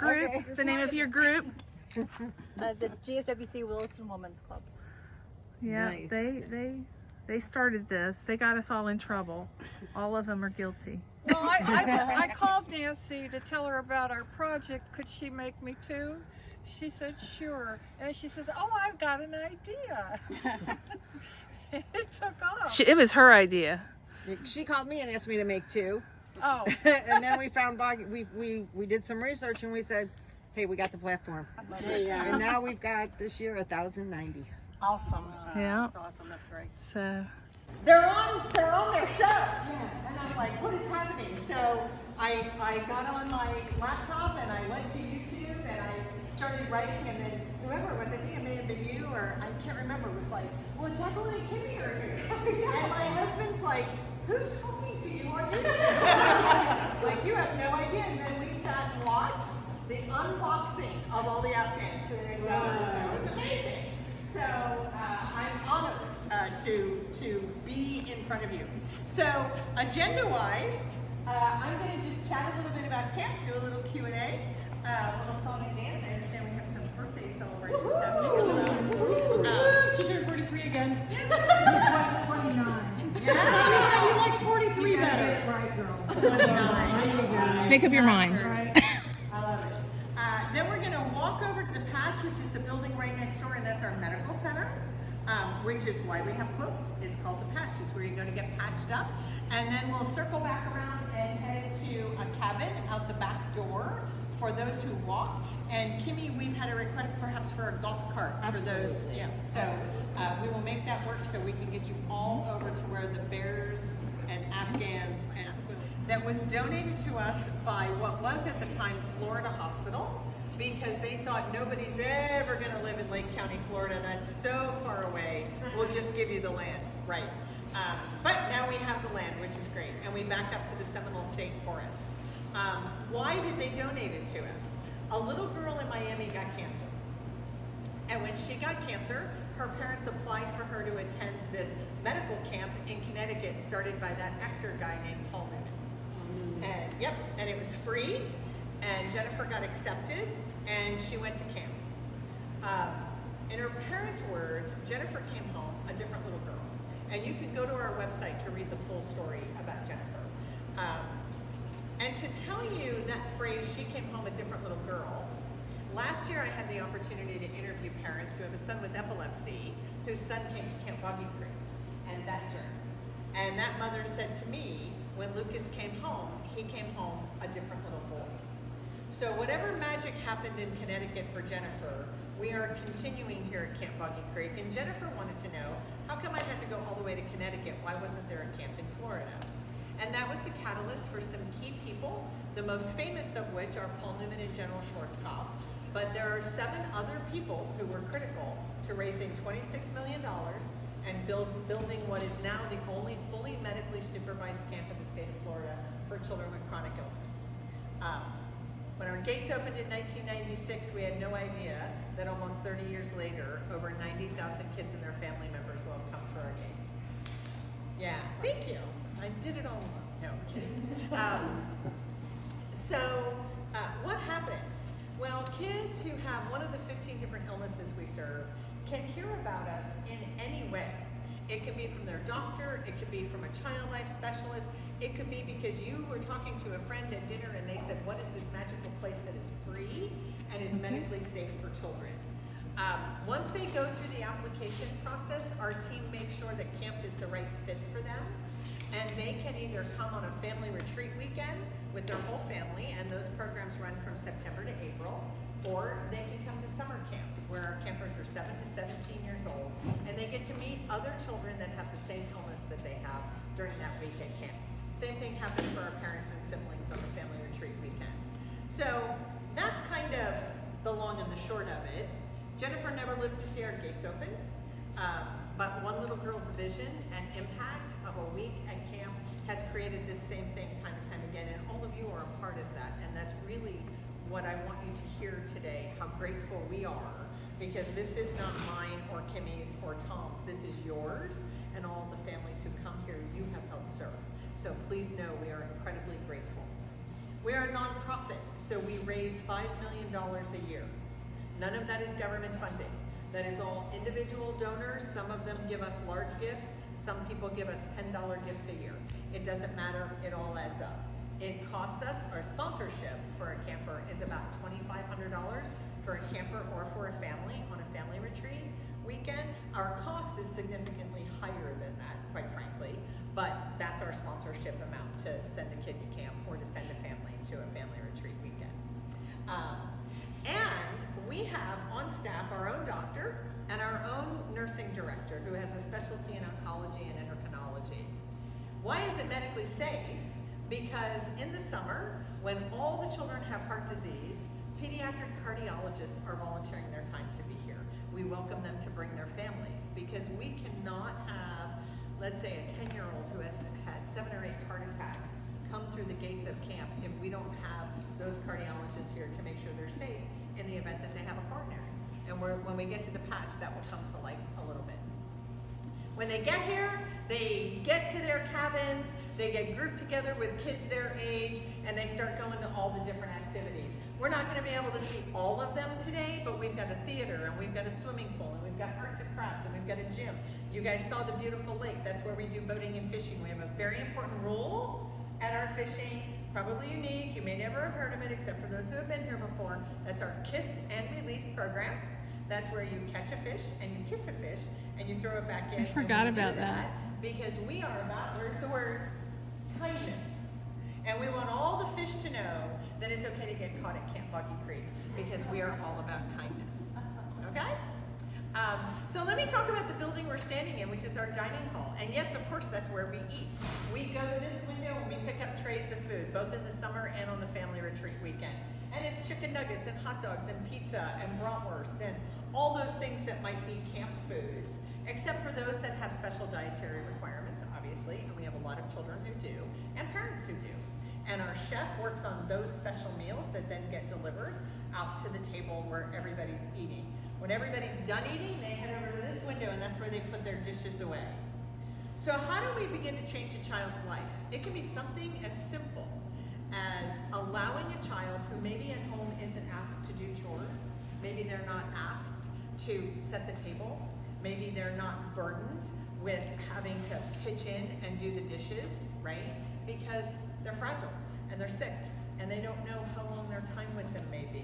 group, the name of your group. The GFWC Williston Women's Club. Yeah, Nice. they started this. They got us all in trouble. All of them are guilty. Well, I called Nancy to tell her about our project. Could she make me too? She said, sure. And she says, oh, I've got an idea. It took off. It was her idea. She called me and asked me to make 2. Oh. And then we found Boggy. We did some research and we said, hey, we got the platform. And now we've got this year 1,090. Awesome. Yeah. That's awesome. That's great. So They're on their show. Yes. And I'm like, what is happening? So I got on my laptop and I went to YouTube and I started writing, and then whoever it was, I think it may have been you, or I can't remember, was like, well, Jacqueline and Kimmy are here. And my husband's like, who's talking to you on YouTube? Like, you have no idea. And then we sat and watched the unboxing of all the Afghans for the next hour. So it was amazing. So I'm honored to be in front of you. So agenda-wise, I'm going to just chat a little bit about camp, do a little Q&A, a little song and dance. I understand we have some birthday celebrations happening. She turned 43 again. What's 29? Yeah. You like 43 better. Right, girl. 29. make up your mind. Right. I love it. Then we're going to walk over to the patch, which is the building right next door, and that's our medical center, which is why we have quotes. It's called the patch. It's where you're going to get patched up. And then we'll circle back around and head to a cabin out the back door for those who walk. And Kimmy, we've had a request perhaps for a golf cart for those. Yeah. So we will make that work so we can get you all over to where the bears and Afghans and that was donated to us by what was at the time Florida Hospital, because they thought nobody's ever going to live in Lake County, Florida. That's so far away. We'll just give you the land, right? But now we have the land, which is great, and we back up to the Seminole State Forest. Why did they donate it to us? A little girl in Miami got cancer, and when she got cancer, her parents applied for her to attend this medical camp in Connecticut, started by that actor guy named Paul Newman. And yep, and it was free, and Jennifer got accepted, and she went to camp. In her parents' words, Jennifer came home a different little girl. And you can go to our website to read the full story about Jennifer. And to tell you that phrase, she came home a different little girl, last year I had the opportunity to interview parents who have a son with epilepsy, whose son came to Camp Boggy Creek and that journey. And that mother said to me, when Lucas came home, he came home a different little boy. So whatever magic happened in Connecticut for Jennifer, we are continuing here at Camp Boggy Creek. And Jennifer wanted to know, how come I had to go all the way to Connecticut? Why wasn't there a camp in Florida? And that was the catalyst for some key people, the most famous of which are Paul Newman and General Schwarzkopf. But there are 7 other people who were critical to raising $26 million and building what is now the only fully medically supervised camp in the state of Florida for children with chronic illness. When our gates opened in 1996, we had no idea that almost 30 years later, over 90,000 kids and their family members will have come through our gates. Yeah, thank you. I did it all alone. No, I'm kidding. What happens? Well, kids who have one of the 15 different illnesses we serve can hear about us in any way. It could be from their doctor, it could be from a child life specialist, it could be because you were talking to a friend at dinner and they said, what is this magical place that is free and is medically safe for children? Once they go through the application process, our team makes sure that camp is the right fit for them, and they can either come on a family retreat weekend with their whole family, and those programs run from September to April, or they can come to summer camp, where our campers are 7 to 17 years old, and they get to meet other children that have the same illness that they have during that weekend camp. Same thing happens for our parents and siblings on the family retreat weekends. So that's kind of the long and the short of it. Jennifer never lived to see our gates open, but one little girl's vision and impact of a week at camp has created this same thing time and time again, and all of you are a part of that, and that's really what I want you to hear today, how grateful we are, because this is not mine or Kimmy's or Tom's, this is yours, and all the families who come here you have helped serve. So please know we are incredibly grateful. We are a nonprofit, so we raise $5 million a year. None of that is government funding. That is all individual donors. Some of them give us large gifts. Some people give us $10 gifts a year. It doesn't matter, it all adds up. It costs us, our sponsorship for a camper is about $2,500 for a camper or for a family on a family retreat weekend. Our cost is significantly higher than that, quite frankly, but that's our sponsorship amount to send a kid to camp or to send a family to a family retreat weekend. And we have on staff our own doctor and our own nursing director who has a specialty in oncology and endocrinology. Why is it medically safe? Because in the summer, when all the children have heart disease, pediatric cardiologists are volunteering their time to be here. We welcome them to bring their families because we cannot have, let's say, a 10-year-old who has had 7 or 8 heart attacks come through the gates of camp if we don't have those cardiologists here to make sure they're safe in the event that they have a coronary. And when we get to the patch, that will come to life a little bit. When they get here, they get to their cabins, they get grouped together with kids their age, and they start going to all the different activities. We're not going to be able to see all of them today, but we've got a theater, and we've got a swimming pool, and we've got arts and crafts, and we've got a gym. You guys saw the beautiful lake. That's where we do boating and fishing. We have a very important rule at our fishing, probably unique. You may never have heard of it, except for those who have been here before. That's our kiss and release program. That's where you catch a fish, and you kiss a fish, and you throw it back in. I forgot And we do about that. because we are about, where's the word? Kindness. And we want all the fish to know that it's okay to get caught at Camp Boggy Creek because we are all about kindness. Okay? So let me talk about the building we're standing in, which is our dining hall. And yes, of course, that's where we eat. We go to this window and we pick up trays of food, both in the summer and on the family retreat weekend. And it's chicken nuggets and hot dogs and pizza and bratwurst and all those things that might be camp foods, except for those that have special dietary requirements, obviously. And we have a lot of children who do, and parents who do. And our chef works on those special meals that then get delivered out to the table where everybody's eating. When everybody's done eating, they head over to this window and that's where they put their dishes away. So how do we begin to change a child's life? It can be something as simple as allowing a child who maybe at home isn't asked to do chores, maybe they're not asked to set the table, maybe they're not burdened with having to pitch in and do the dishes, right? Because they're fragile and they're sick and they don't know how long their time with them may be.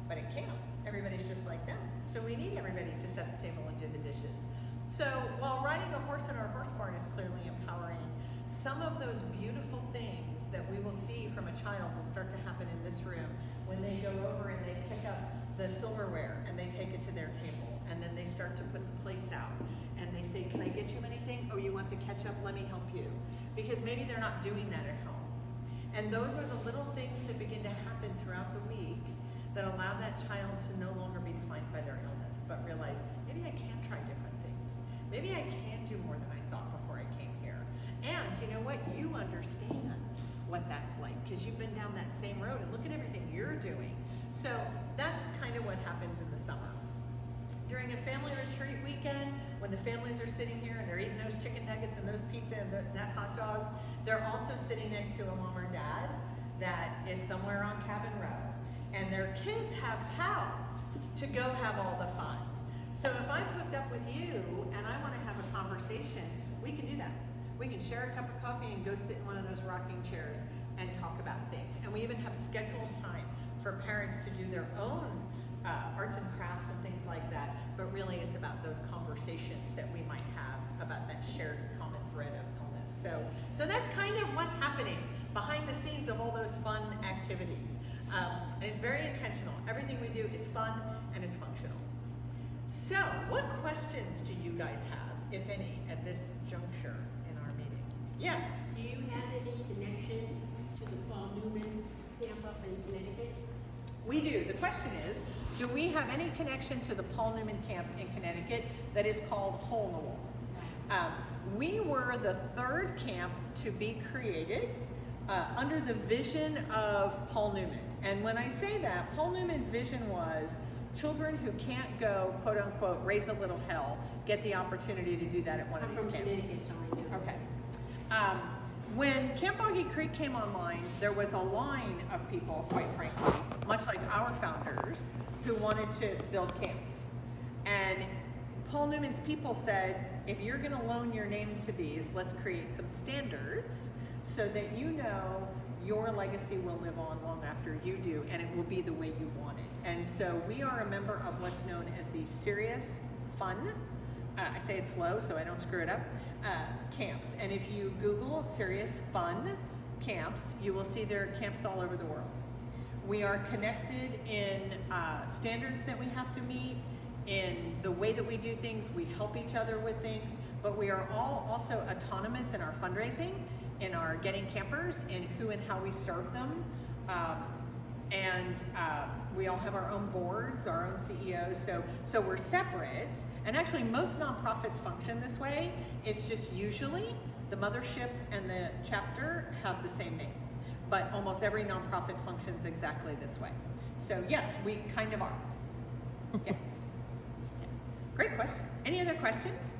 But at camp, everybody's just like them. So we need everybody to set the table and do the dishes. So while riding a horse in our horse barn is clearly empowering, some of those beautiful things that we will see from a child will start to happen in this room when they go over and they pick up the silverware and they take it to their table. And then they start to put the plates out and they say, can I get you anything? Oh, you want the ketchup? Let me help you. Because maybe they're not doing that at home. And those are the little things that begin to happen throughout the week that allow that child to no longer be defined by their illness, but realize, maybe I can try different things. Maybe I can do more than I thought before I came here. And you know what? You understand what that's like because you've been down that same road and look at everything you're doing. So that's kind of what happens in the summer. During a family retreat weekend, when the families are sitting here and they're eating those chicken nuggets and those pizza and that hot dogs, they're also sitting next to a mom or dad that is somewhere on Cabin Row. And their kids have pals to go have all the fun. So if I'm hooked up with you and I want to have a conversation, we can do that. We can share a cup of coffee and go sit in one of those rocking chairs and talk about things. And we even have scheduled time for parents to do their own arts and crafts and things like that. But really it's about those conversations that we might have about that shared common thread of illness. So that's kind of what's happening behind the scenes of all those fun activities. And it's very intentional. Everything we do is fun and it's functional. So, what questions do you guys have, if any, at this juncture in our meeting? Yes? Do you have any connection to the Paul Newman camp up in Connecticut? We do. The question is, do we have any connection to the Paul Newman camp in Connecticut that is called Hole in the Wall? We were the 3rd camp to be created under the vision of Paul Newman. And when I say that, Paul Newman's vision was children who can't go, quote unquote, raise a little hell, get the opportunity to do that at one of these camps. I'm from Connecticut, so I know. Okay. When Camp Boggy Creek came online, there was a line of people, quite frankly, much like our founders, who wanted to build camps. And Paul Newman's people said, if you're gonna loan your name to these, let's create some standards so that you know your legacy will live on long after you do, and it will be the way you want it. And so we are a member of what's known as the Serious Fun, I say it slow so I don't screw it up, camps. And if you Google Serious Fun camps, you will see there are camps all over the world. We are connected in standards that we have to meet, in the way that we do things. We help each other with things, but we are all also autonomous in our fundraising, in our getting campers, in who and how we serve them. We all have our own boards, our own CEOs, so we're separate. And actually most nonprofits function this way. It's just usually the mothership and the chapter have the same name, but almost every nonprofit functions exactly this way. So yes, we kind of are. Yeah. Great question. Any other questions?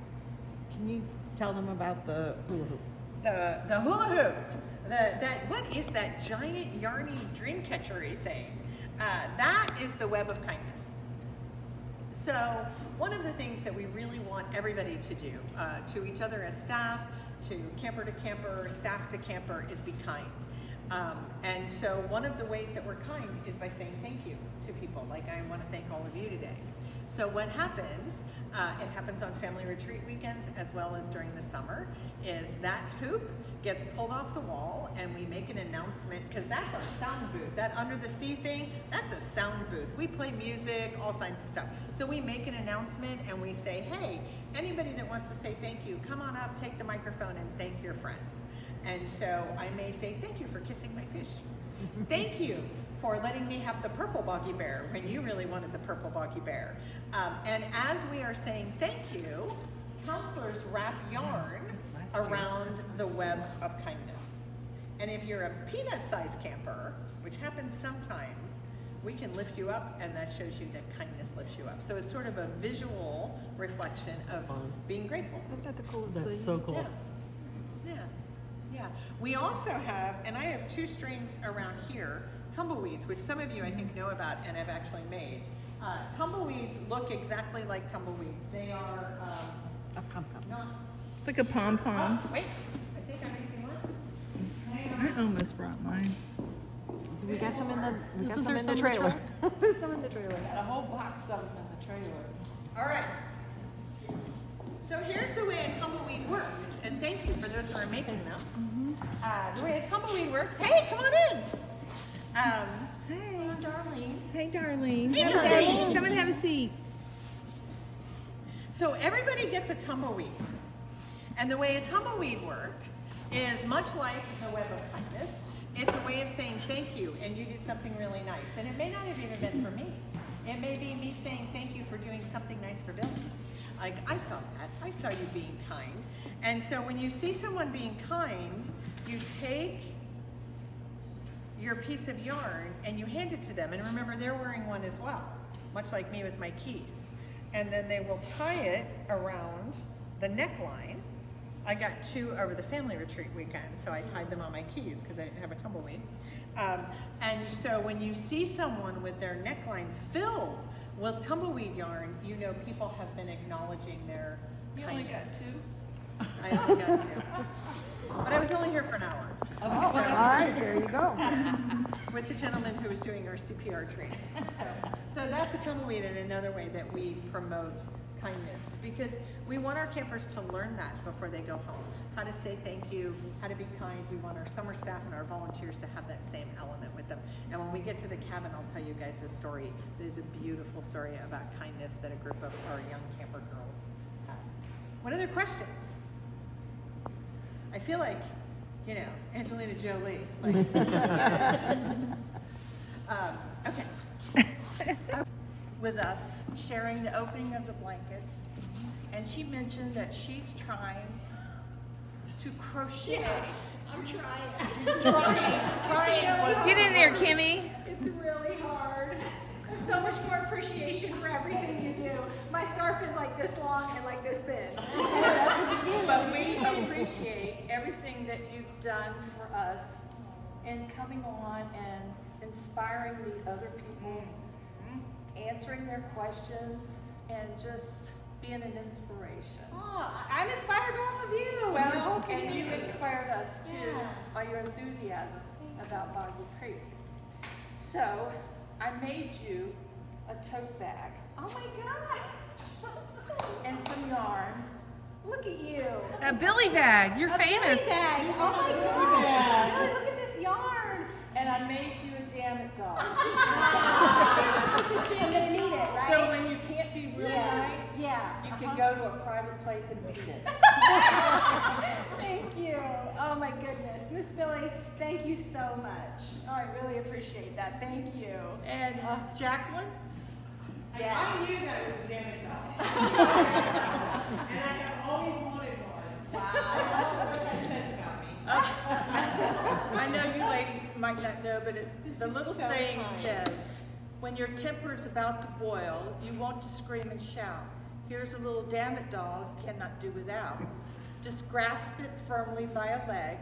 Can you tell them about the hula hoop? The hula hoop. What is that giant yarny dream catchery thing? That is the web of kindness. So one of the things that we really want everybody to do, to each other as staff, to camper, staff to camper, is be kind. And so one of the ways that we're kind is by saying thank you to people. Like, I want to thank all of you today. So what happens, it happens on family retreat weekends as well as during the summer, is that hoop gets pulled off the wall and we make an announcement, because that's our sound booth. That under the sea thing, that's a sound booth. We play music, all kinds of stuff. So we make an announcement and we say, hey, anybody that wants to say thank you, come on up, take the microphone and thank your friends. And so I may say, thank you for kissing my fish. Thank you for letting me have the purple boggy bear when you really wanted the purple boggy bear. And as we are saying thank you, counselors wrap yarn around the web of kindness. And if you're a peanut-sized camper, which happens sometimes, we can lift you up, and that shows you that kindness lifts you up. So it's sort of a visual reflection of being grateful. Isn't that the coolest That's thing? so cool. Yeah. We also have, and I have 2 strings around here, tumbleweeds, which some of you I think know about and have actually made. Tumbleweeds look exactly like tumbleweeds. They are not. It's like a pom-pom. Oh, wait, I think I'm missing one. I almost brought mine. We got some in the, Is there some in the trailer. truck? There's some in the trailer. A whole box of them in the trailer. All right. So here's the way a tumbleweed works, and thank you for those who are making them. The way a tumbleweed works. Hey, come on in. Hey, Darling. hey, darling. Hey, Have a darling. seat. Come and have a seat. So everybody gets a tumbleweed. And the way a tumbleweed works is much like the web of kindness. It's a way of saying thank you, and you did something really nice. And it may not have even been for me. It may be me saying thank you for doing something nice for Billy. Like, I saw that. I saw you being kind. And so when you see someone being kind, you take your piece of yarn and you hand it to them. And remember, they're wearing one as well, much like me with my keys. And then they will tie it around the neckline. I got 2 over the family retreat weekend, so I tied them on my keys because I didn't have a tumbleweed. And so when you see someone with their neckline filled with tumbleweed yarn, you know people have been acknowledging their kindness. got 2? I only got 2. But I was only here for an hour. All right, there you go. With the gentleman who was doing our CPR training. So that's a tumbleweed and another way that we promote kindness, because we want our campers to learn that before they go home. How to say thank you, how to be kind. We want our summer staff and our volunteers to have that same element with them. And when we get to the cabin, I'll tell you guys a story. There's a beautiful story about kindness that a group of our young camper girls had. What other questions? I feel like, you know, Angelina Jolie. Like, okay. With us sharing the opening of the blankets, and she mentioned that she's trying to crochet. I'm trying. Trying. Get in there, Kimmy. It's really hard. There's so much more appreciation for everything you do. My scarf is like this long and like this thin. But we appreciate everything that you've done for us and coming on and inspiring the other people, answering their questions, and just being an inspiration. Oh, I'm inspired by all of you. Well, and you inspired us too by your enthusiasm about Boggy Creek. So I made you a tote bag Oh my gosh. and some yarn. Look at you. A Billy bag. You're famous. Billy bag. Oh my gosh. Billy, look at this yarn. And I made you a damn it dog. I'm gonna need it, right? So when you can't be real nice, Yeah. you can go to a private place and read it. Thank you. Oh my goodness. Miss Billy, thank you so much. Oh, I really appreciate that. Thank you. And Jacqueline, Yes. I knew that was a damn it dog. And I have always wanted one. Wow. I'm not sure what that says about me. I know you ladies might not know, but the little saying says, when your temper's about to boil, you want to scream and shout. Here's a little damn it dog you cannot do without. Just grasp it firmly by a leg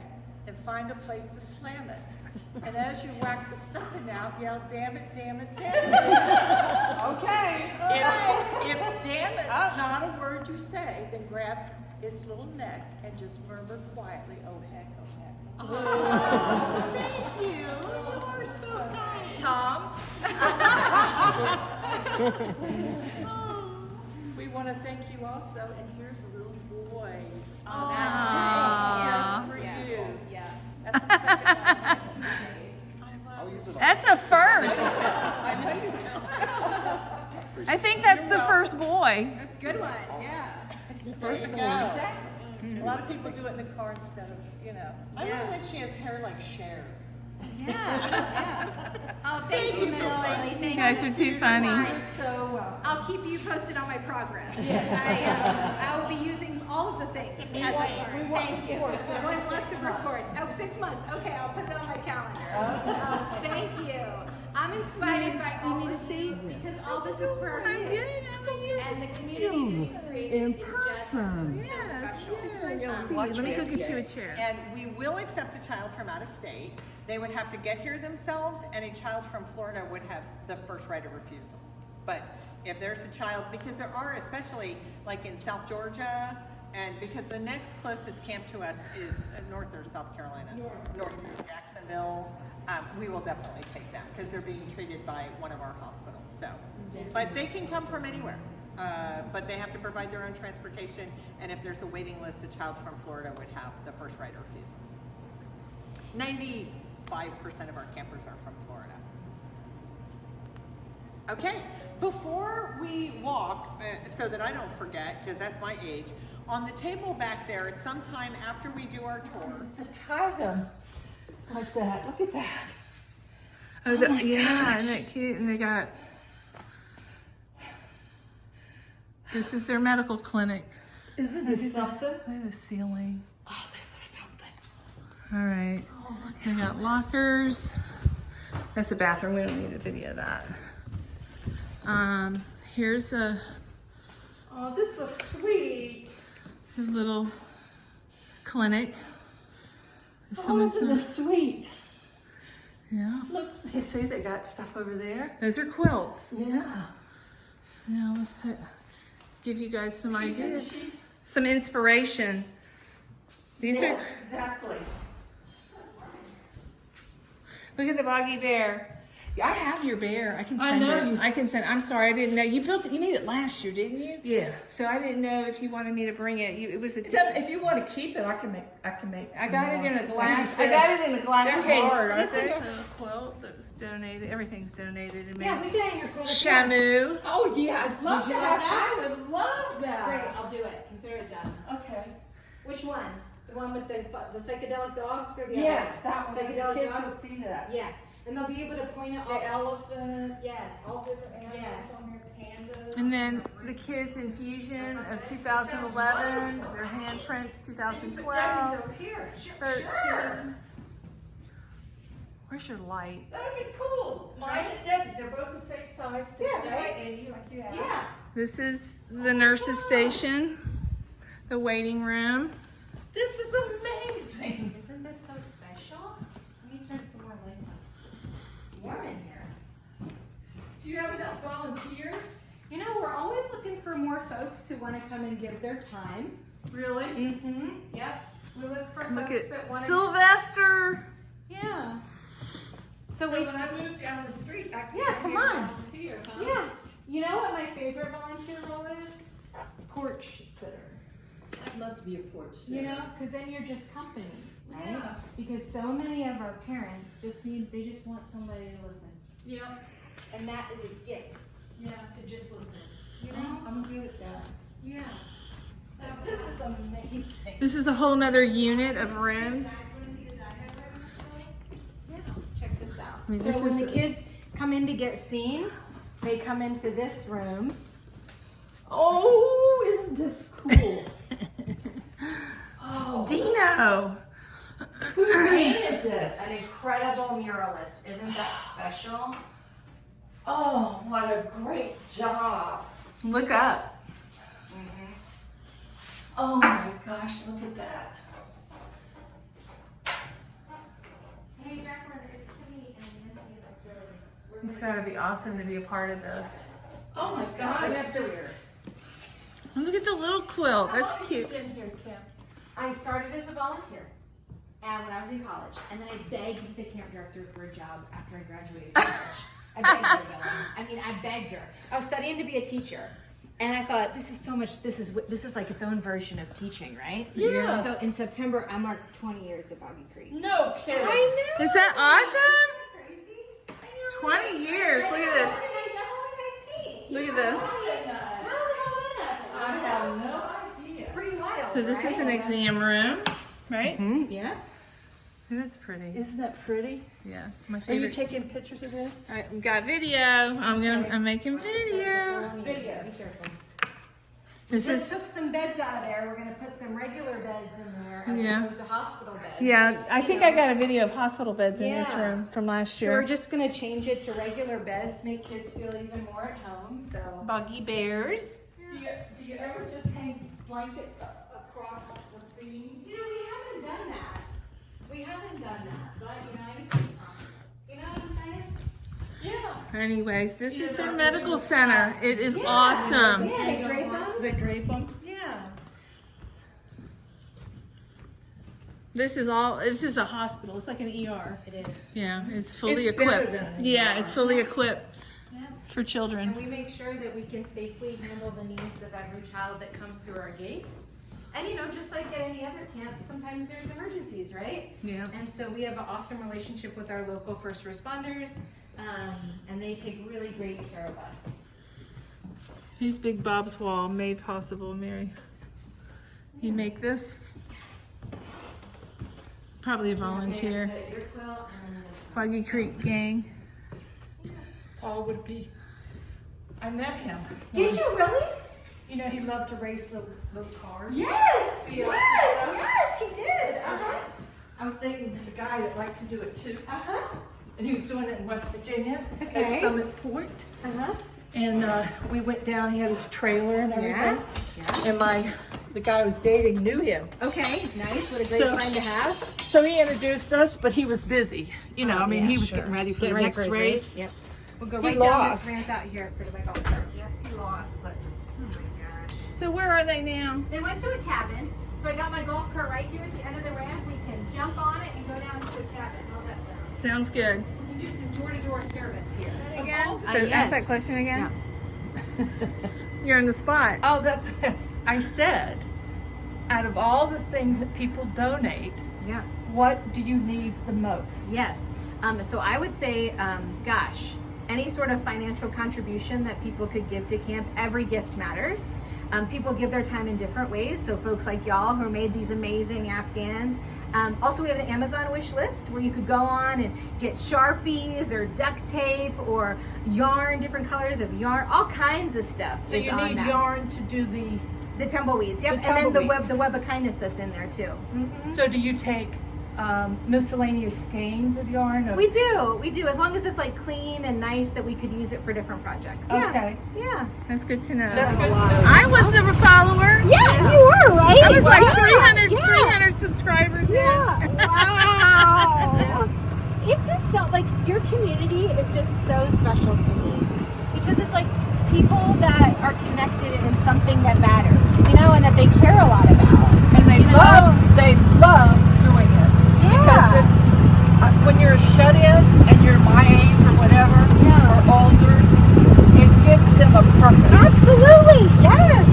and find a place to slam it. And as you whack the stuffing out, yell, damn it, damn it, damn it. Okay. If damn it's not a word you say, then grab its little neck and just murmur quietly, oh heck, oh heck. Thank you. You are so kind. Tom. We want to thank you also, and here's a little boy. Oh, Aw. Just for you. Yeah. That's the second one. That's nice. That's a first. I know you will. I think that's the first boy. That's a good one. Yeah. First boy. A lot of people do it in the car instead of, you know. I love that she has hair like Cher. Yeah. Oh, thank you, Miss Lily. Thank You guys are too funny. You're so welcome. I'll keep you posted on my progress. I will be using all of the things as I learn. Thank you. I want lots of reports. Oh, 6 months. Okay, I'll put it on my calendar. Thank you. I'm inspired by all of you because all this is for our kids. And the community that we created is just so special. Let me go get you a chair. And we will accept a child from out of state. They would have to get here themselves, and a child from Florida would have the first right of refusal. But if there's a child, because there are, especially like in South Georgia, and because the next closest camp to us is North or South Carolina? North, Jacksonville. We will definitely take them because they're being treated by one of our hospitals. So, but they can come from anywhere. But they have to provide their own transportation, and if there's a waiting list, a child from Florida would have the first right of refusal. 95% of our campers are from Florida. Okay, before we walk, so that I don't forget, because that's my age, on the table back there, at some time after we do our tour, To tie them like that. Look at that. Oh, yeah, isn't that cute? And they got. This is their medical clinic. Isn't this something? Look at the ceiling. Oh, this is something. All right. They got lockers. That's a bathroom. We don't need a video of that. Here's a. Oh, this is sweet. It's a little clinic. Oh, isn't this sweet? Yeah. Look, they say they got stuff over there. Those are quilts. Yeah. Now let's give you guys some ideas, some inspiration. These Yes, exactly. Look at the Boggy bear. I have your bear. I can I send know it. you- I can send. I'm sorry, I didn't know you built it. You made it last year, didn't you? Yeah. So I didn't know if you wanted me to bring it. It was a. If you want to keep it, I can make. I got it in a glass. I Like you got it in a glass They're case. hard, aren't This is they? a quilt that was donated. Everything's donated to me. Yeah, we can hang your quilt. Shamu. Oh yeah, I'd love Would you that. like that? I would love that. Great, I'll do it. Consider it done. Okay. Which one? The one with the psychedelic dogs or the Yes, other? that one. The Psychedelic kids dogs? will see that. Yeah, and they'll be able to point at all The elephant. Yes. All different animals Yes. on there. Pandas. And then the kids infusion of 2011. Their handprints 2012. Debbie's over here. Sure. 13. Where's your light? That'd be cool. Mine and Debbie's, they're both the same size. 60 Yeah, by right? 80, like you have. Yeah. This is the nurse's station, the waiting room. This is amazing. Isn't this so volunteers? You know, we're always looking for more folks who want to come and give their time. Really? Mm-hmm. Yep. We look for Look folks at that want to. Sylvester. Yeah. So So we. when I moved down the street, I could Yeah, come come here and on. volunteer, huh? Yeah. You know what my favorite volunteer role is? Porch sitter. I'd love to be a porch sitter. You know, because then you're just company, right? Yeah. Because so many of our parents they just want somebody to listen. Yeah. And that is a gift. Yeah. To just listen. You know? I'm good at that. Yeah. Now, this is amazing. This is a whole nother unit of rooms. Yeah. Check this out. I mean, So this when is- the kids come in to get seen, they come into this room. Oh, isn't this cool? Oh, Dino. who painted this? An incredible muralist. Isn't that special? Oh, what a great job. Look up. Oh my gosh, look at that. Hey, Jacqueline, it's Penny and Nancy in this building. It's gotta be awesome to be a part of this. Oh my gosh. Look at the little quilt. That's How long cute. have you been here, Kim? I started as a volunteer when I was in college, and then I begged the camp director for a job after I graduated college. I begged her, though. I mean, I begged her. I was studying to be a teacher, and I thought, this is so much. This is like its own version of teaching, right? Yeah. So in September, I marked 20 years at Boggy Creek. No kidding. I know. Is that awesome? Crazy. 20 years. Look at this. Look at this. I have no idea. Pretty wild. So this is right? an exam room, right? Yeah. That's pretty. Isn't that pretty? Yes, my Are you favorite. taking pictures of this? All right, we got video. I'm making video. Video. Be careful. This Just is took some beds out of there. We're gonna put some regular beds in there as Yeah. opposed to hospital beds. yeah. I think I got a video of hospital beds in this Yeah. room from last So we're year. just gonna change it to regular beds, make kids feel even more at home. So Boggy bears. Do you ever just hang blankets across the beams? you know we haven't done that. We haven't done that, but you know what I'm saying? Yeah. Anyways, this is their medical center. It is awesome. Yeah, they drape them. They drape them. Yeah. This is a hospital. It's like an ER. It is. Yeah, it's fully It's better equipped. than an Yeah, ER. it's fully equipped Yeah. for children. And we make sure that we can safely handle the needs of every child that comes through our gates. And you know, just like at any other camp, sometimes there's emergencies, right? Yeah. And so we have an awesome relationship with our local first responders, and they take really great care of us. He's Big Bob's Wall, made possible, Mary. You make this? Probably a volunteer. Put your quilt and then Boggy Creek gang. Paul would be. I met him. Did you really? You know, he loved to race little cars. Yes! Yeah. Yes, he did. Uh-huh. I was thinking the guy that liked to do it too. Uh-huh. And he was doing it in West Virginia Okay. at Summit Point. Uh-huh. And we went down, he had his trailer and everything. Yeah. And the guy I was dating knew him. Okay, nice. What a great So- friend to have. So he introduced us, but he was busy. You know, I mean, Yeah, he was sure. getting ready for Getting the ready next for his race. Yep. We'll go He right down lost. this ramp out here for the golf cart. Yep. He lost, but So where are they now? They went to a cabin, so I got my golf cart right here at the end of the ramp. We can jump on it and go down to a cabin. How's that sound? Sounds good. We can do some door-to-door service here. So yes. ask that question again. You're on the spot. oh, that's I said. Out of all the things that people donate, Yeah. what do you need the most? Yes. So I would say, gosh, any sort of financial contribution that people could give to camp, every gift matters. People give their time in different ways. So folks like y'all who made these amazing Afghans. Also, we have an Amazon wish list where you could go on and get Sharpies or duct tape or yarn, different colors of yarn, all kinds of stuff. So is you on need that. yarn to do The tumbleweeds, yep. The And then tumbleweeds. the web of kindness that's in there too. So do you take miscellaneous skeins of yarn? We do, as long as it's like clean and nice that we could use it for different projects. Yeah. Okay. Yeah. That's good to know. That's good to know. I was the follower. Yeah, you were, right? I was like Wow. 300 subscribers in. Wow. It's just so, like, your community is just so special to me. because it's like people that are connected in something that matters, you know, and that they care a lot about. And they love doing it. Yeah. When you're a shut-in and you're my age or whatever, or older, it gives them a purpose. Absolutely. Yes.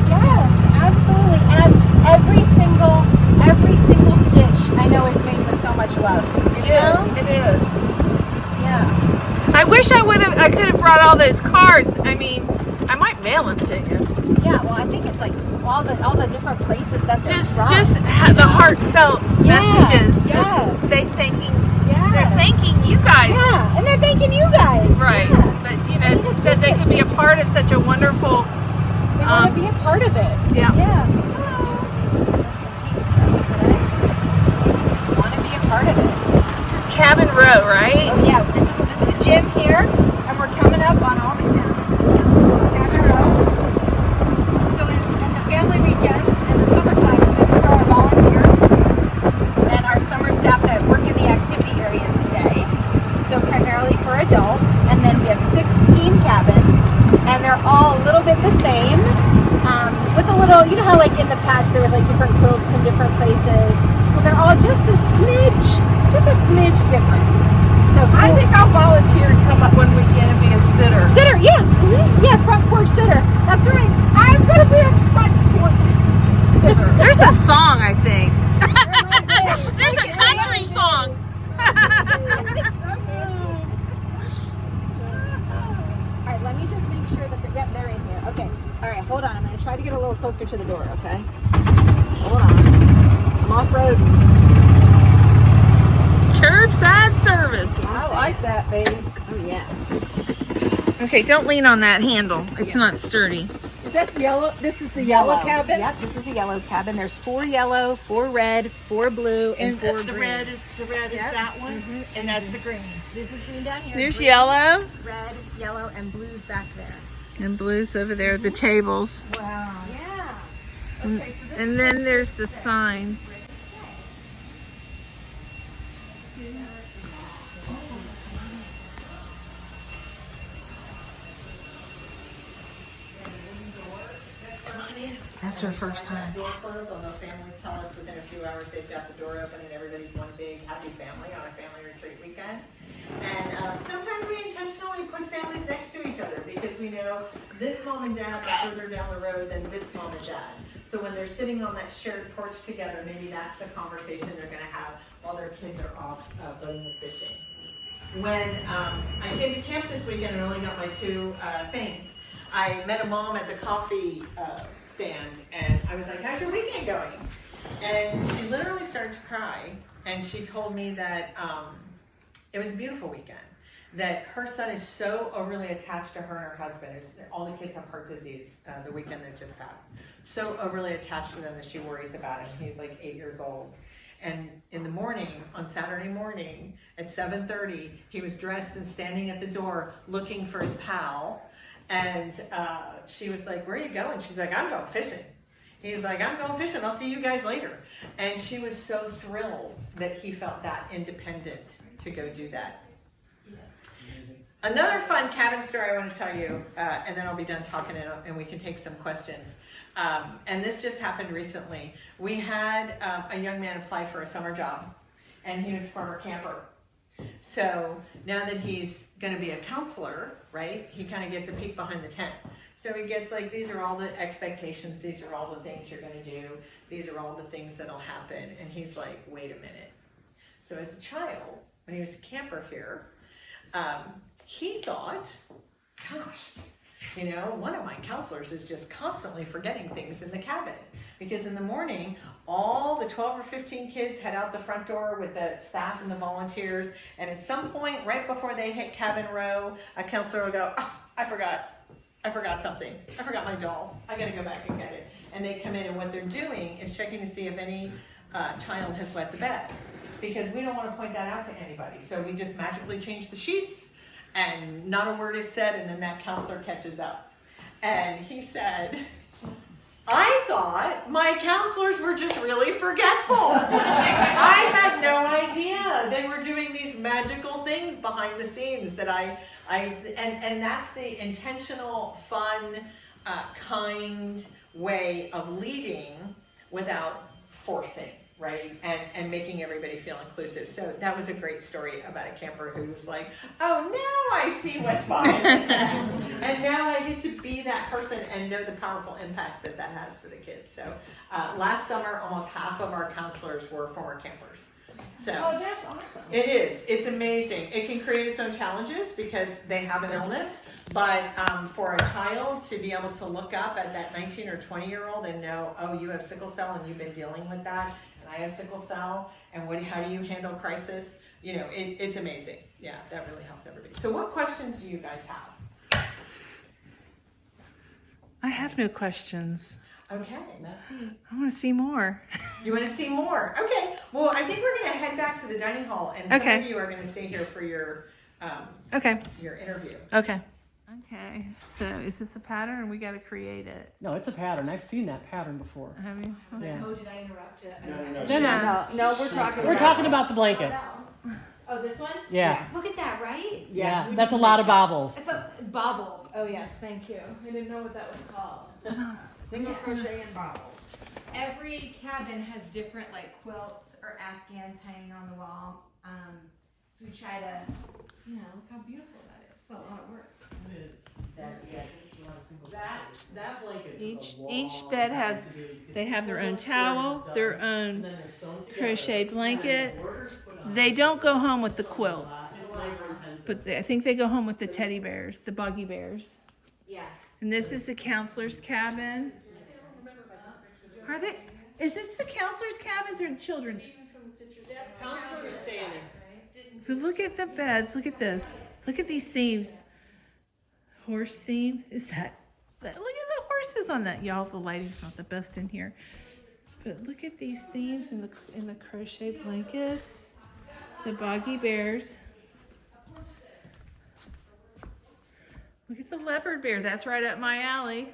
Yes. Absolutely. And every single stitch I know is made with so much love. It is. It is. Yeah. I wish I could have brought all those cards. I mean, I might mail them to you. Yeah. Well, I think it's like all the different places that they're from. Just the heartfelt messages. Yes. They're thanking you guys. Yeah, and they're thanking you guys. Right. Yeah. But you know, so they could be a part of such a wonderful. They want to be a part of it. Yeah. Yeah. Just want to be a part of it. This is Cabin Row, right? Oh yeah, this is the gym here, and we're coming up on all the cabins. Cabin Row. So in the family weekends in the summertime, this is where our volunteers and our summer staff that work in the activity areas stay. So primarily for adults, and then we have 16 cabins, and they're all a little bit the same, with a little, you know how like in the patch there was like different quilts in different places. So they're all just a smidge different. So I think I'll volunteer and come up one weekend and be a sitter. sitter, yeah, yeah, front porch sitter. That's right. I'm going to be a front porch sitter. There's a song, I think. There's There's a country song. All right, let me just make sure that they're in here. Okay. All right, hold on. I'm going to try to get a little closer to the door, okay? Hold on. I'm off-road. Curbside service. I like that, baby. Oh, yeah. Okay, don't lean on that handle. It's not sturdy. Is that yellow? This is the yellow cabin? Yep, this is a yellow cabin. There's 4 yellow, 4 red, 4 blue, and 4 green. The red is that one, and that's the green. This is green down here. There's green, yellow. red, yellow, and blues back there. And blues over there, the tables. Wow. Yeah. And then there's the signs. That's her first time. Door closed, although families tell us within a few hours they've got the door open and everybody's one big happy family on a family retreat weekend. And sometimes we intentionally put families next to each other because we know this mom and dad are further down the road than this mom and dad. So when they're sitting on that shared porch together, maybe that's the conversation they're going to have while their kids are off boating and fishing. When I came to camp this weekend and only got my 2 things, I met a mom at the coffee stand, and I was like, how's your weekend going? And she literally started to cry, and she told me that it was a beautiful weekend, that her son is so overly attached to her and her husband. All the kids have heart disease the weekend that just passed. So overly attached to them that she worries about him. He's like 8 years old. And in the morning, on Saturday morning at 7:30, he was dressed and standing at the door looking for his pal. And she was like, where are you going? She's like, I'm going fishing. He's like, I'm going fishing. I'll see you guys later. And she was so thrilled that he felt that independent to go do that. Another fun cabin story I want to tell you, and then I'll be done talking and we can take some questions. And this just happened recently. We had a young man apply for a summer job, and he was a former camper. So now that he's going to be a counselor, right, he kind of gets a peek behind the tent. So he gets like, these are all the expectations, these are all the things you're going to do, these are all the things that'll happen. And he's like, wait a minute. So as a child, when he was a camper here, he thought, gosh, you know, one of my counselors is just constantly forgetting things in the cabin. Because in the morning, all the 12 or 15 kids head out the front door with the staff and the volunteers. And at some point, right before they hit cabin row, a counselor will go, oh, I forgot something. I forgot my doll. I gotta go back and get it. And they come in, and what they're doing is checking to see if any child has wet the bed. Because we don't want to point that out to anybody. So we just magically change the sheets, and not a word is said, and then that counselor catches up. And he said, I thought my counselors were just really forgetful. I had no idea they were doing these magical things behind the scenes that and that's the intentional, fun, kind way of leading without forcing, right? And making everybody feel inclusive. So that was a great story about a camper who was like, oh, now I see what's behind the text. And now I get to be that person and know the powerful impact that has for the kids. So last summer, almost half of our counselors were former campers. So Oh, that's awesome. it is. It's amazing. It can create its own challenges because they have an illness. But for a child to be able to look up at that 19 or 20-year-old and know, oh, you have sickle cell and you've been dealing with that, and I have sickle cell, and how do you handle crisis? You know, it's amazing. Yeah, that really helps everybody. So what questions do you guys have? I have no questions. Okay. I want to see more. You want to see more? Okay. Well, I think we're going to head back to the dining hall, and some of you are going to stay here for your your interview. Okay. Okay. So is this a pattern, or we got to create it? No, it's a pattern. I've seen that pattern before. Have you? Yeah. Oh, did I interrupt it? No, we're talking about the blanket. Oh, this one? Yeah. Look at that, right? Yeah. That's a lot of bobbles. It's a bobbles. Oh yes, thank you. I didn't know what that was called. single crochet and bobble. Every cabin has different like quilts or afghans hanging on the wall. So we try to, look how beautiful that is. It's a lot of work. It is. That blanket. Each bed has, they have their own towel, their own crochet blanket. They don't go home with the quilts, but I think they go home with the teddy bears, the Boggy bears. Yeah. And this is the counselor's cabin. Are they? Is this the counselor's cabins or the children's? Counselor's standing. But look at the beds. Look at this. Look at these themes. Horse theme. Is that? Look at the horses on that. Y'all, the lighting's not the best in here. But look at these themes in the crochet blankets. The Boggy bears. Look at the leopard bear. That's right up my alley.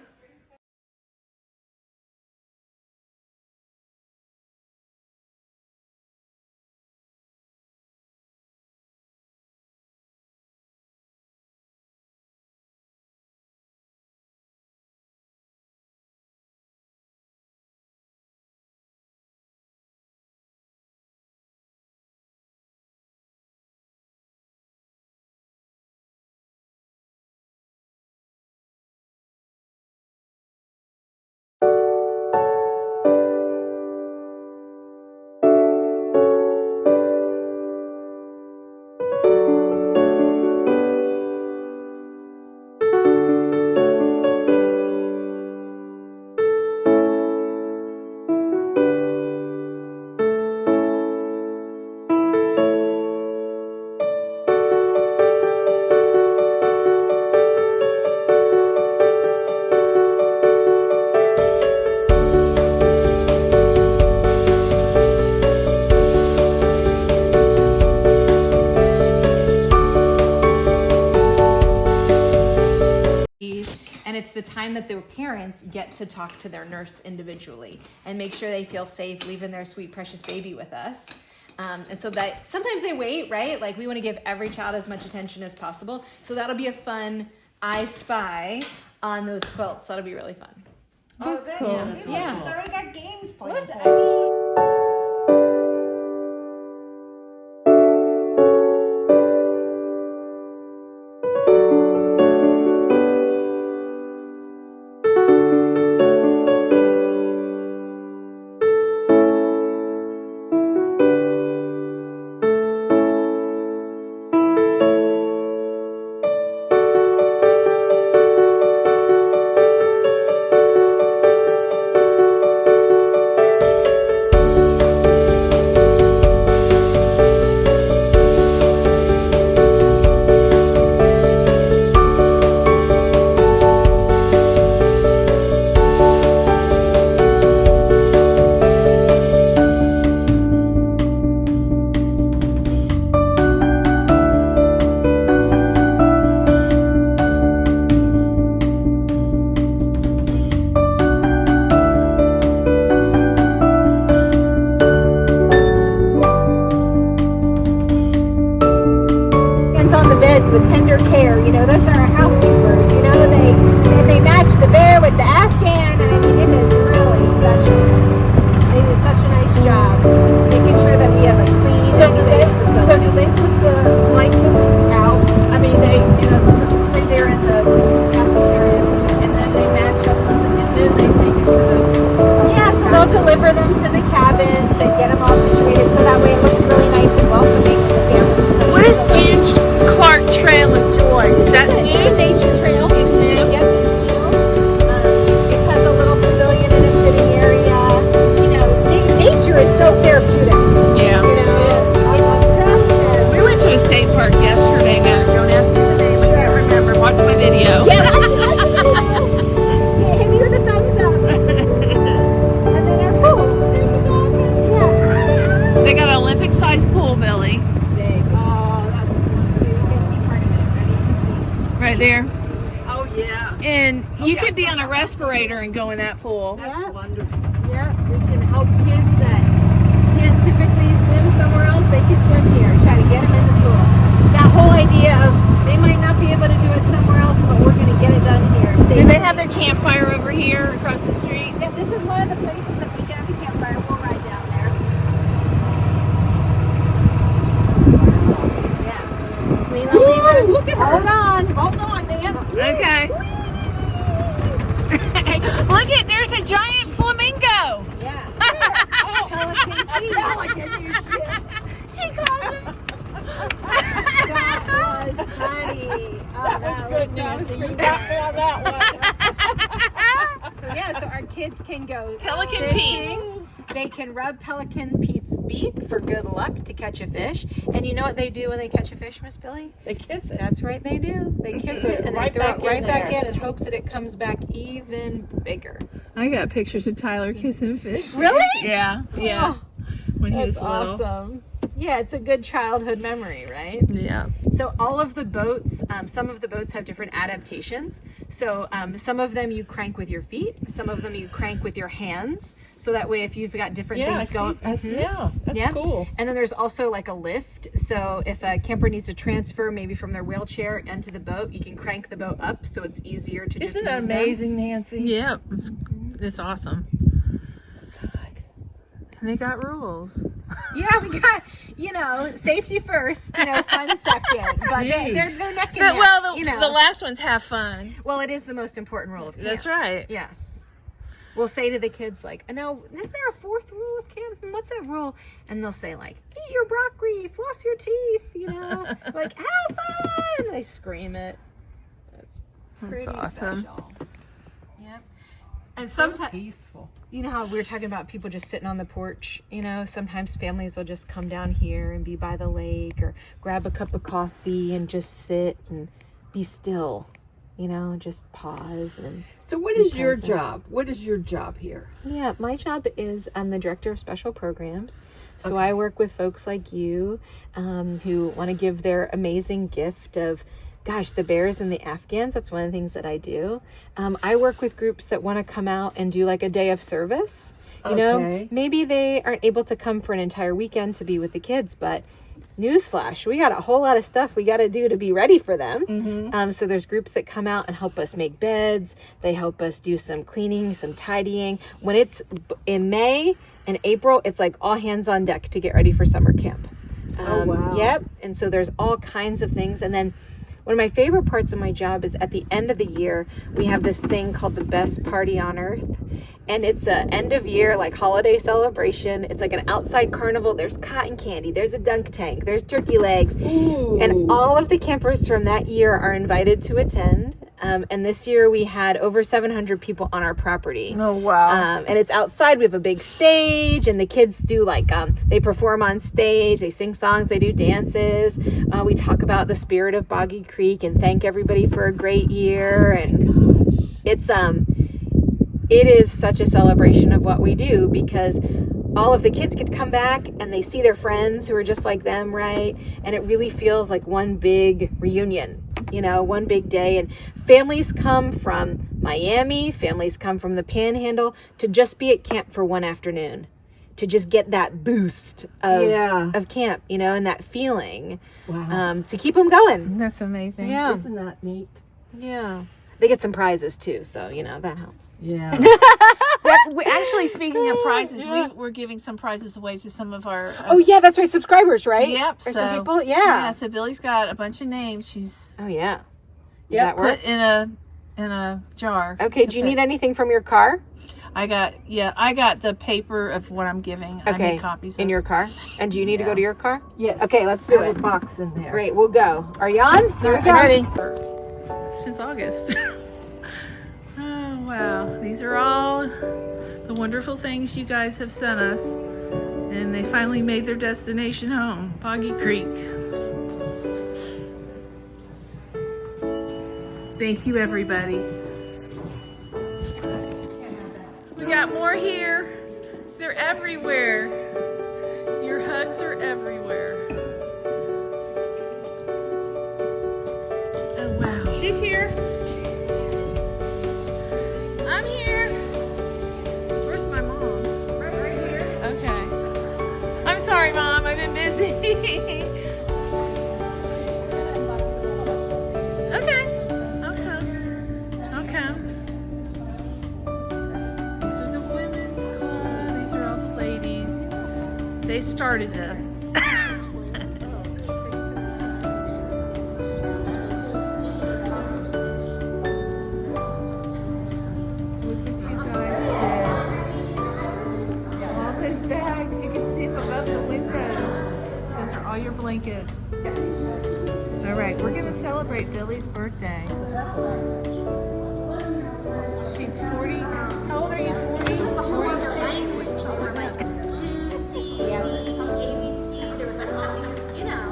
And it's the time that their parents get to talk to their nurse individually and make sure they feel safe leaving their sweet, precious baby with us. And so that sometimes they wait, right? Like we want to give every child as much attention as possible. So that'll be a fun I Spy on those quilts. That'll be really fun. That's cool. Yeah. She's already got games planned. Listen, for I her. mean, then you could be on a respirator and go in that pool. That's wonderful. Yeah, we can help kids that can't typically swim somewhere else. They can swim here. Try to get them in the pool. That whole idea of they might not be able to do it somewhere else, but we're going to get it done here. Do they have their campfire over here across the street? If this is one of the places that we can have a campfire, we'll ride down there. Yeah. Is Nina leaving? Look at her. Hold on. Hold on, Nance. Okay. Look at, there's a giant flamingo. Yeah. Pelican, you shit. She calls him. That was funny. Oh, that was Good, Nancy. You got me on that one. So yeah, so our kids can go Pelican fishing. They can rub Pelican Pete's beak for good luck to catch a fish. And you know what they do when they catch a fish, Miss Billy? They kiss it. That's right, they do. They kiss it and Right they throw back it right in back there. in and hopes that it comes back even bigger. I got pictures of Tyler kissing fish. Really? Yeah, yeah. When he was That's little. awesome. Yeah, it's a good childhood memory, right? Yeah. So all of the boats, some of the boats have different adaptations. So some of them you crank with your feet, some of them you crank with your hands. So that way if you've got different things going. Yeah, that's cool. And then there's also like a lift. So if a camper needs to transfer maybe from their wheelchair into the boat, you can crank the boat up so it's easier to just Isn't that move them. amazing, Nancy? Yeah, it's awesome. And they got rules. Yeah, we got, safety first, fun second. But they're neck and But, neck, well, the last ones have fun. Well, it is the most important rule of camp. That's right. Yes. We'll say to the kids, no, is there a fourth rule of camp? What's that rule? And they'll say, eat your broccoli, floss your teeth, have fun. They scream it. That's pretty awesome. special. Yeah. And sometimes, Peaceful. you know how we were talking about people just sitting on the porch, sometimes families will just come down here and be by the lake or grab a cup of coffee and just sit and be still, just pause. And So what is your present. job? What is your job here? yeah, my job is I'm the director of special programs. So I work with folks like you who want to give their amazing gift of the bears and the Afghans. That's one of the things that I do. I work with groups that want to come out and do a day of service. Maybe they aren't able to come for an entire weekend to be with the kids, but newsflash, we got a whole lot of stuff we got to do to be ready for them. Mm-hmm. So there's groups that come out and help us make beds. They help us do some cleaning, some tidying. When it's in May and April, it's all hands on deck to get ready for summer camp. Oh, wow. Yep. And so there's all kinds of things. And then one of my favorite parts of my job is at the end of the year, we have this thing called the best party on earth. And it's a end of year, holiday celebration. It's an outside carnival. There's cotton candy. There's a dunk tank. There's turkey legs. Ooh. And all of the campers from that year are invited to attend. And this year we had over 700 people on our property. Oh, wow. And it's outside. We have a big stage and the kids do they perform on stage. They sing songs. They do dances. We talk about the spirit of Boggy Creek and thank everybody for a great year. And it is such a celebration of what we do because all of the kids get to come back and they see their friends who are just like them, right? And it really feels like one big reunion, one big day. And families come from Miami, families come from the Panhandle to just be at camp for one afternoon, to just get that boost of camp, and that feeling. Wow. To keep them going. That's amazing. Yeah. Isn't that neat? Yeah. They get some prizes too, so that helps. Yeah. Actually, speaking of prizes, we're giving some prizes away to some of our. Oh yeah, that's right, subscribers, right? Yep. For so some people, yeah. So Billy's got a bunch of names. She's Oh yeah. Does Yep. that work? put in a jar. Okay. to Do you put- need anything from your car? I got the paper of what I'm giving. I Okay. made copies In of. your car. And do you need to go to your car? Yes. Okay, let's do I have it. a box in there. Great, we'll go. Are you on? Here we I'm go. ready. Since August. Oh wow! These are all the wonderful things you guys have sent us, and they finally made their destination home, Boggy Creek. Thank you, everybody. We got more here. They're everywhere. Your hugs are everywhere. Oh wow! She's here. They started this. Look what you guys did. All those bags, you can see them above the windows. Those are all your blankets. All right, we're gonna celebrate Billy's birthday. She's 40. How old are you? 40? 46? ABC, there was like all these, you know,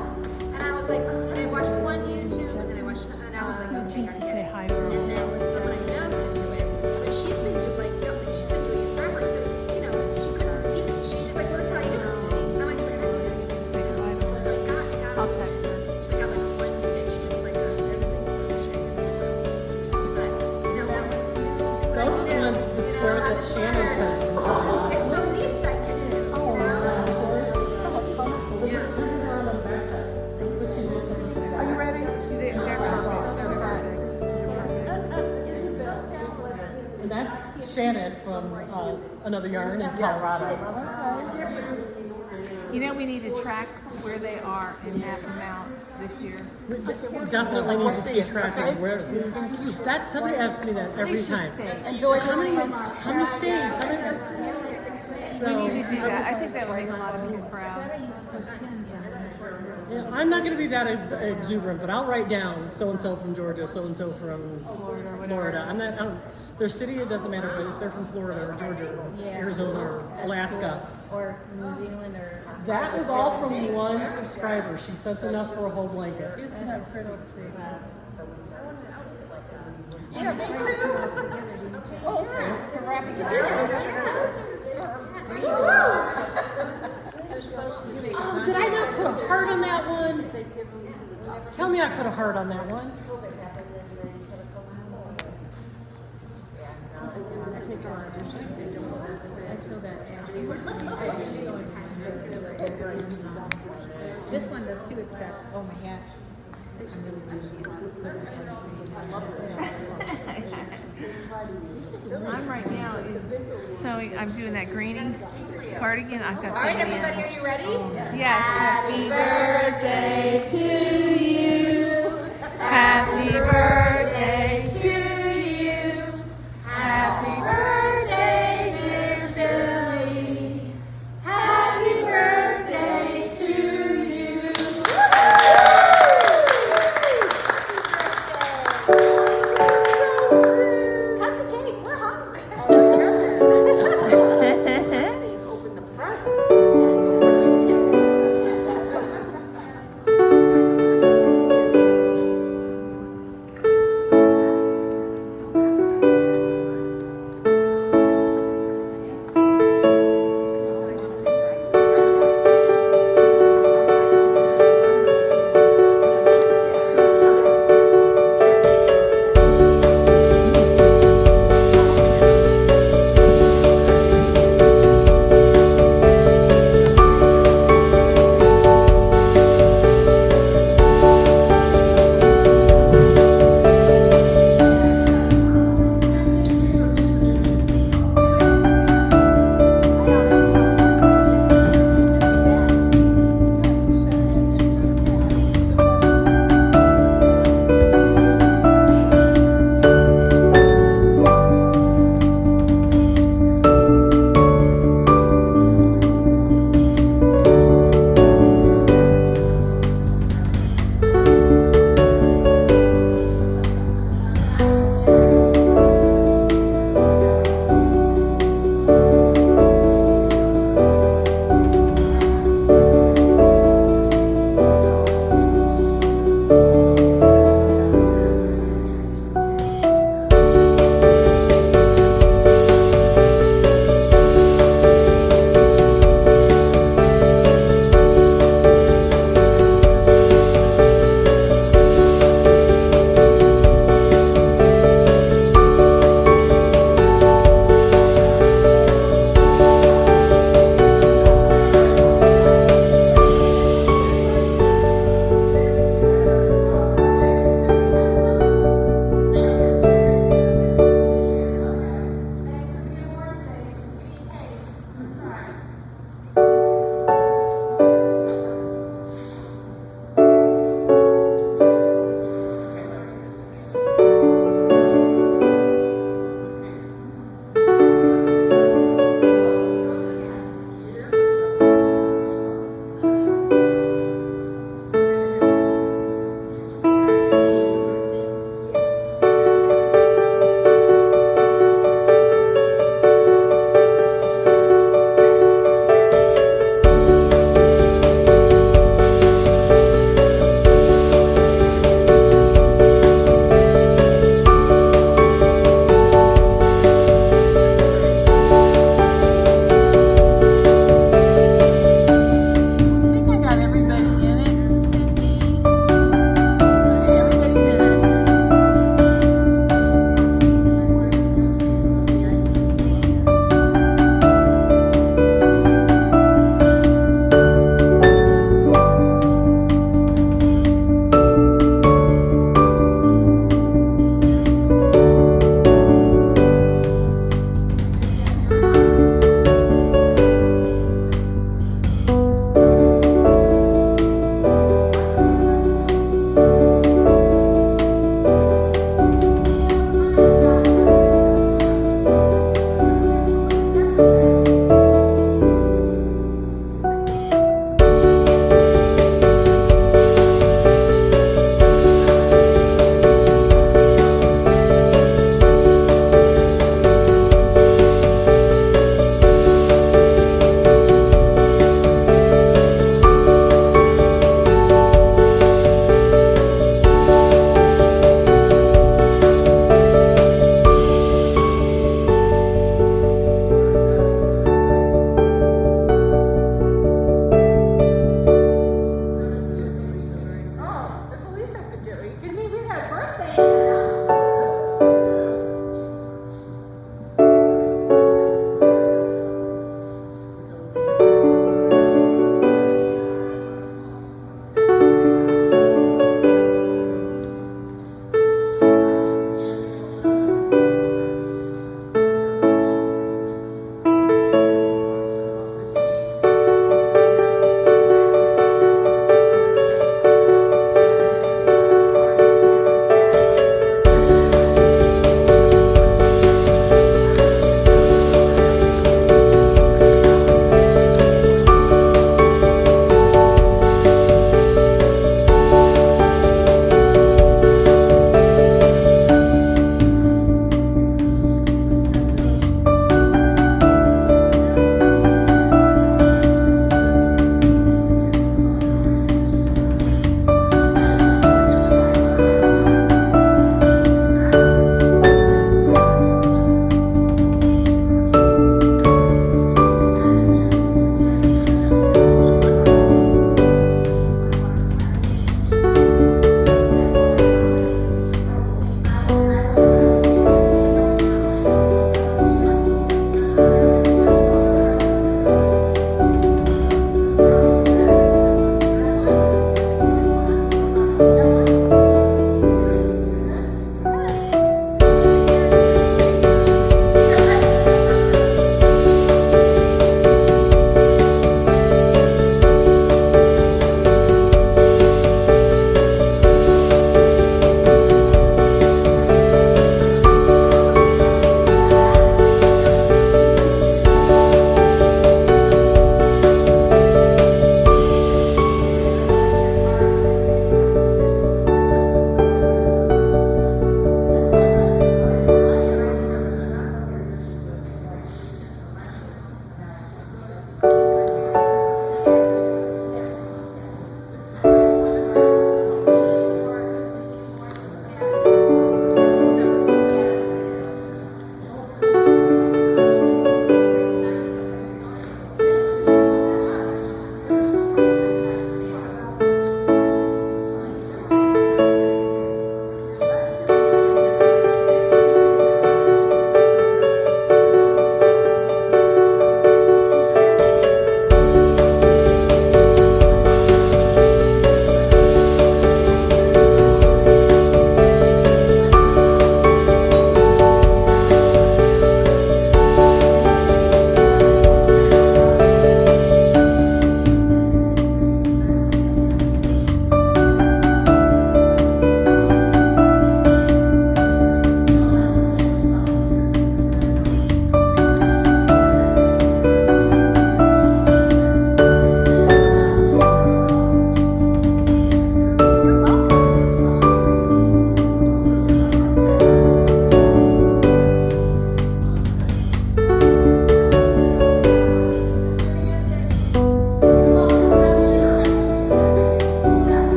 and I was like, and I watched one YouTube, and then I watched, and I was like, okay, She needs to say hi to her. and then someone I know could do it, but she's been doing like, you know, she's been doing it forever, so, you know, she couldn't teach me. She's just like, what is how you do this? I'm like, what? Say goodbye to her. So I got I'll text her. So I got like one stitch, just like a simple solution. But, no, Those are the ones, the scores that Shannon said. it's the least I can do. Are you ready? And that's Shannon from Another Yarn in Colorado. You know, we need to track where they are and map them out this year. Definitely needs to be attractive. Where that's somebody asks me that every time. Enjoy How many states? How many? We need to do that. I think that would make a lot of people proud. Yeah, I'm not going to be that exuberant, but I'll write down so and so from Georgia, so and so from Florida. I'm not. I don't, their city, it doesn't matter, but if they're from Florida or Georgia or Arizona or Alaska. Or New Zealand or That was all from one subscriber. She sent enough for a whole blanket. Isn't that pretty? Yeah, me too. Oh, did I not put a heart on that one? Tell me I put a heart on that one. this one does too. It's got oh my hat. I'm right now sewing. I'm doing that greenie cardigan. I've got. All right, everybody, are you ready? Yes. Happy birthday to you. Happy birthday.